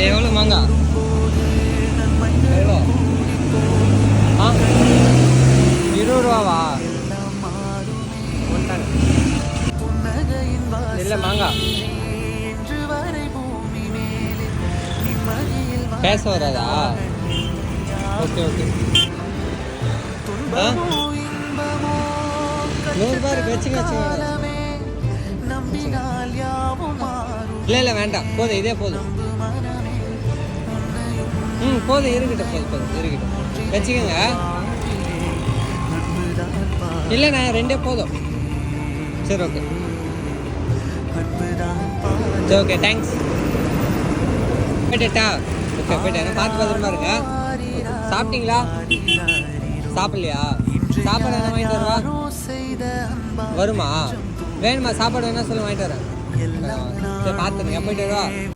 எவ்வளோ மாங்கா எவ்வளோ 20 ரூபாவா இல்லை மாங்கா பேச வராதா ஓகே ஓகே 100 ரூபாய் இருக்கு வச்சுங்க இல்லை வேண்டாம் போதும் இதே போதும் போதும் இருக்கட்டும் இருக்கட்டும் வச்சுக்கோங்க இல்லைண்ணா 2 போதும் சரி ஓகே சரி ஓகே தேங்க்ஸ் போயிட்டா ஓகே போயிட்டேன் பார்த்து பத்திரமா இருங்க சாப்பிட்டீங்களா சாப்பிட்லையா சாப்பாடு என்ன வாங்கிட்டு வருவா வருமா வேணுமா சாப்பாடு வேணா சொல்லி வாங்கிட்டு வரேன் சரி பார்த்துருங்க போயிட்டு வருவா